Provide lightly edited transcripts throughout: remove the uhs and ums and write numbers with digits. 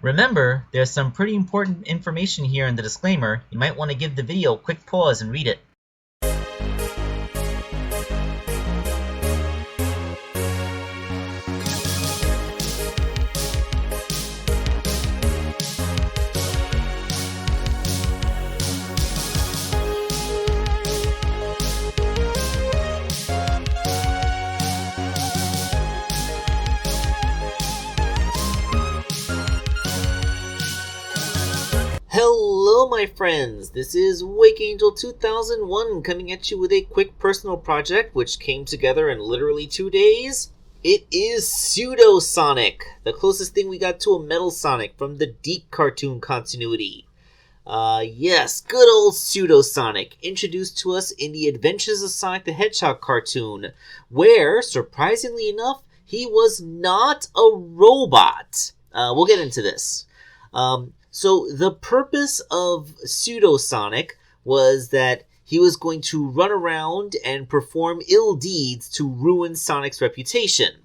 Remember, there's some pretty important information here in the disclaimer. You might want to give the video a quick pause and read it. Hello my friends, this is Wake Angel 2001 coming at you with a quick personal project which came together in literally 2 days. It is Pseudo Sonic, the closest thing we got to a Metal Sonic from the Deep cartoon continuity. Yes, good old Pseudo Sonic, introduced to us in the Adventures of Sonic the Hedgehog cartoon, where, surprisingly enough, he was not a robot. We'll get into this. So the purpose of Pseudo Sonic was that he was going to run around and perform ill deeds to ruin Sonic's reputation.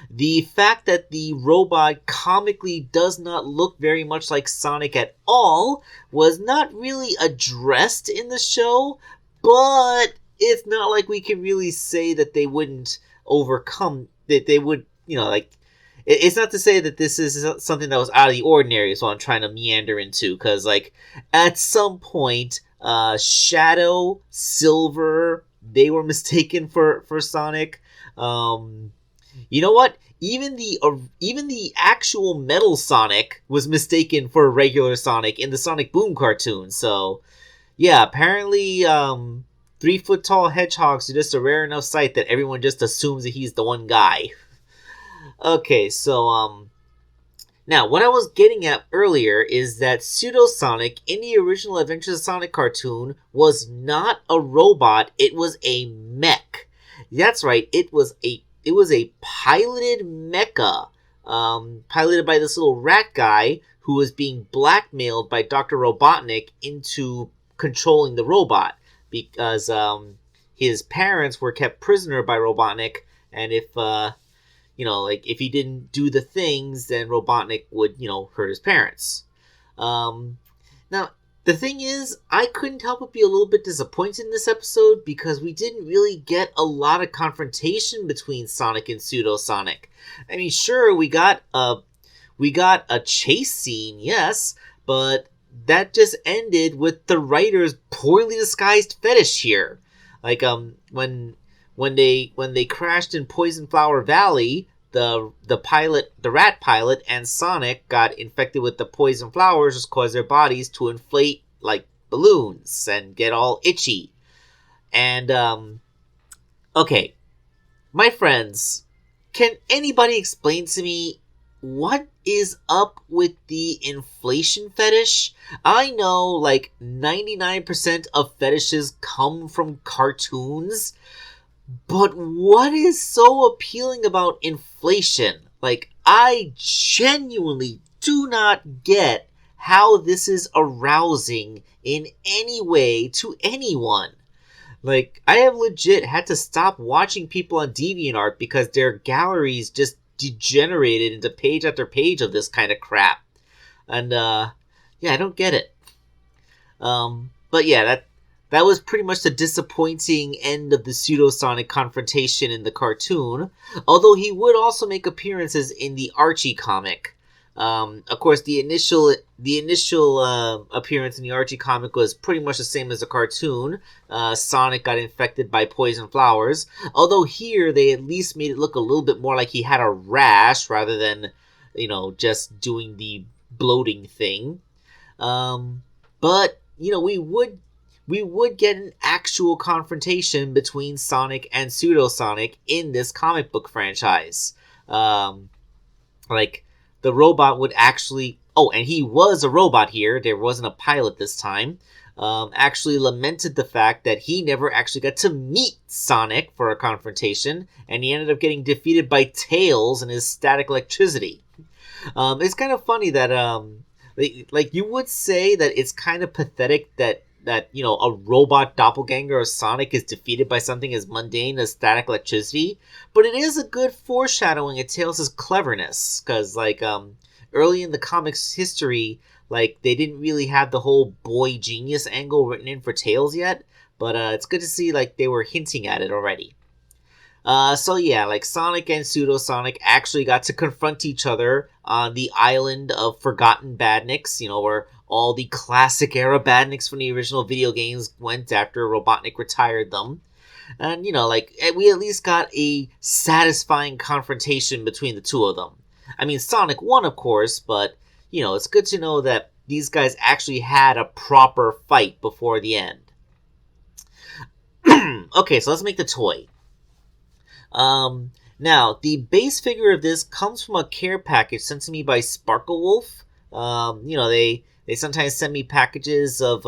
The fact that the robot comically does not look very much like Sonic at all was not really addressed in the show, but it's not like we can really say that they wouldn't overcome, that they would, it's not to say that this is something that was out of the ordinary, so I'm trying to meander into, because, at some point, Shadow, Silver, they were mistaken for Sonic. You know what? Even the actual Metal Sonic was mistaken for regular Sonic in the Sonic Boom cartoon, so, yeah, apparently, 3-foot-tall hedgehogs are just a rare enough sight that everyone just assumes that he's the one guy. Okay, so, now, what I was getting at earlier is that Pseudo Sonic in the original Adventures of Sonic cartoon was not a robot, it was a mech. That's right, it was a piloted mecha, piloted by this little rat guy who was being blackmailed by Dr. Robotnik into controlling the robot, because, his parents were kept prisoner by Robotnik, and if he didn't do the things, then Robotnik would, hurt his parents. Now, the thing is, I couldn't help but be a little bit disappointed in this episode because we didn't really get a lot of confrontation between Sonic and Pseudo Sonic. I mean, sure, we got a chase scene, yes, but that just ended with the writer's poorly disguised fetish here. When they crashed in Poison Flower Valley, the rat pilot, and Sonic got infected with the poison flowers, which caused their bodies to inflate like balloons and get all itchy. And okay, my friends, can anybody explain to me what is up with the inflation fetish? I know 99% of fetishes come from cartoons, but what is so appealing about inflation? I genuinely do not get how this is arousing in any way to anyone. I have legit had to stop watching people on DeviantArt because their galleries just degenerated into page after page of this kind of crap. And, I don't get it. But yeah, that was pretty much the disappointing end of the Pseudo Sonic confrontation in the cartoon, although he would also make appearances in the Archie comic. Of course, the initial appearance in the Archie comic was pretty much the same as the cartoon. Sonic got infected by poison flowers, although here they at least made it look a little bit more like he had a rash rather than, just doing the bloating thing. But, we would get an actual confrontation between Sonic and Pseudo Sonic in this comic book franchise. The robot would actually... Oh, and he was a robot here. There wasn't a pilot this time. Actually lamented the fact that he never actually got to meet Sonic for a confrontation, and he ended up getting defeated by Tails and his static electricity. It's kind of funny that, you would say that it's kind of pathetic that a robot doppelganger of Sonic is defeated by something as mundane as static electricity, but it is a good foreshadowing of Tails' cleverness, because, early in the comics history, like, they didn't really have the whole boy genius angle written in for Tails yet, but it's good to see, like, they were hinting at it already. So yeah, like, Sonic and Pseudo Sonic actually got to confront each other on the island of Forgotten Badniks, where all the classic era Badniks from the original video games went after Robotnik retired them. And, like, we at least got a satisfying confrontation between the two of them. I mean, Sonic won, of course, but, it's good to know that these guys actually had a proper fight before the end. Okay, so let's make the toy. Now, the base figure of this comes from a care package sent to me by Sparkle Wolf. They sometimes send me packages of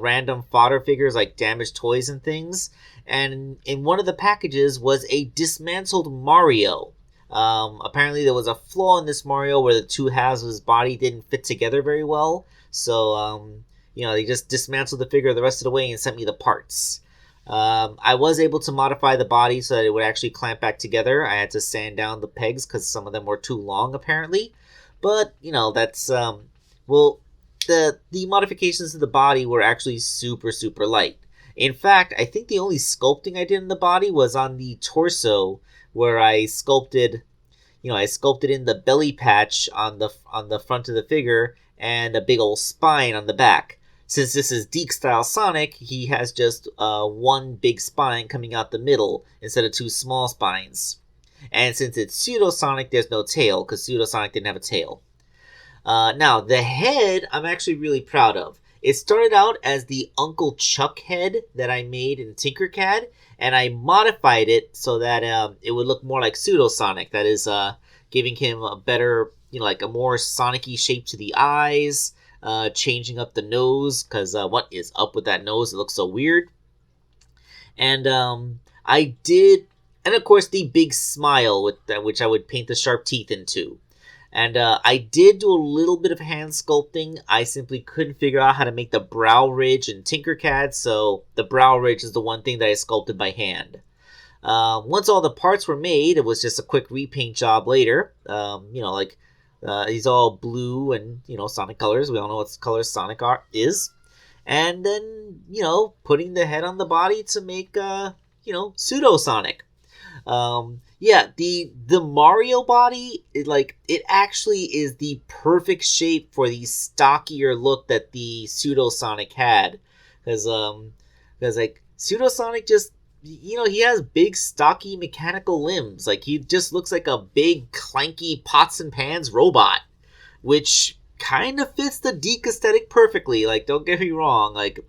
random fodder figures like damaged toys and things. And in one of the packages was a dismantled Mario. Apparently there was a flaw in this Mario where the two halves of his body didn't fit together very well. So, they just dismantled the figure the rest of the way and sent me the parts. I was able to modify the body so that it would actually clamp back together. I had to sand down the pegs because some of them were too long, apparently. But, that's, the modifications to the body were actually super, super light. In fact, I think the only sculpting I did in the body was on the torso, where I sculpted in the belly patch on the front of the figure and a big old spine on the back. Since this is Deke-style Sonic, he has just one big spine coming out the middle instead of two small spines. And since it's Pseudo Sonic, there's no tail, because Pseudo Sonic didn't have a tail. Now, the head, I'm actually really proud of. It started out as the Uncle Chuck head that I made in Tinkercad, and I modified it so that it would look more like Pseudo Sonic. That is, giving him a better, like a more Sonic-y shape to the eyes, changing up the nose, because what is up with that nose? It looks so weird. And and of course the big smile, which I would paint the sharp teeth into. And I did do a little bit of hand sculpting. I simply couldn't figure out how to make the brow ridge in Tinkercad, so the brow ridge is the one thing that I sculpted by hand. Once all the parts were made, it was just a quick repaint job later. He's all blue and, Sonic colors. We all know what color Sonic is. And then, putting the head on the body to make, Pseudo Sonic. The Mario body, it actually is the perfect shape for the stockier look that the Pseudo Sonic had. Because Pseudo Sonic just, he has big, stocky, mechanical limbs. Like, he just looks like a big, clanky, pots and pans robot. Which kind of fits the Deke aesthetic perfectly. Like, don't get me wrong. Like,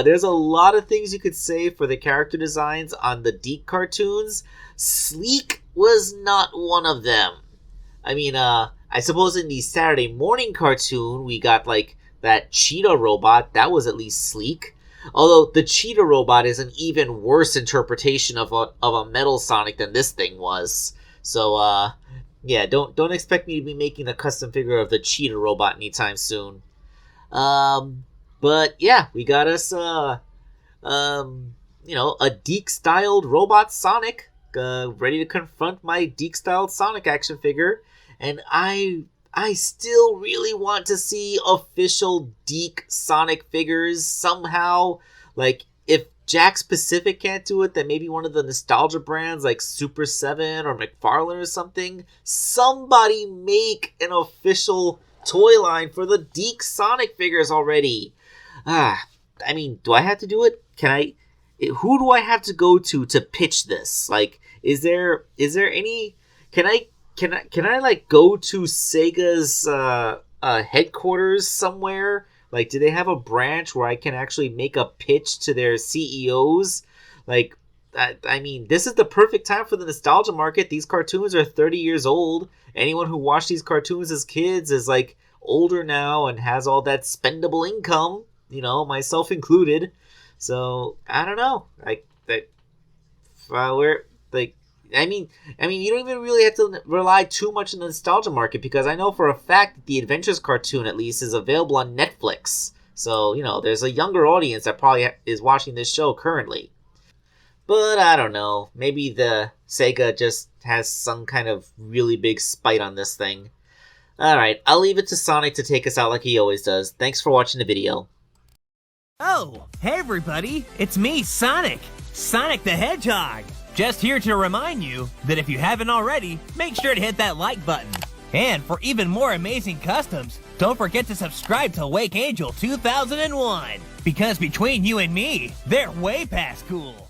there's a lot of things you could say for the character designs on the Deke cartoons. Sleek was not one of them. I mean, I suppose in the Saturday morning cartoon, we got, like, that cheetah robot. That was at least sleek. Although the cheetah robot is an even worse interpretation of a Metal Sonic than this thing was. So, yeah, don't expect me to be making a custom figure of the cheetah robot anytime soon. But yeah, we got us, a Deke-styled robot Sonic, ready to confront my Deke-styled Sonic action figure. And I still really want to see official Deke Sonic figures somehow. Like, if Jakks Pacific can't do it, then maybe one of the nostalgia brands like Super 7 or McFarlane or something. Somebody make an official toy line for the Deke Sonic figures already. I mean, do I have to do it? Who do I have to go to pitch this? Like, is there any, can I like go to Sega's headquarters somewhere? Like, do they have a branch where I can actually make a pitch to their CEOs? Like, I mean, this is the perfect time for the nostalgia market. These cartoons are 30 years old. Anyone who watched these cartoons as kids is, like, older now and has all that spendable income, myself included. So, I don't know. I mean, you don't even really have to rely too much on the nostalgia market, because I know for a fact that the Adventures cartoon, at least, is available on Netflix. So, there's a younger audience that probably is watching this show currently. But I don't know. Maybe the Sega just has some kind of really big spite on this thing. Alright, I'll leave it to Sonic to take us out like he always does. Thanks for watching the video. Oh, hey everybody, it's me, Sonic! Sonic the Hedgehog! Just here to remind you that if you haven't already, make sure to hit that like button. And for even more amazing customs, don't forget to subscribe to Wake Angel 2001, because between you and me, they're way past cool.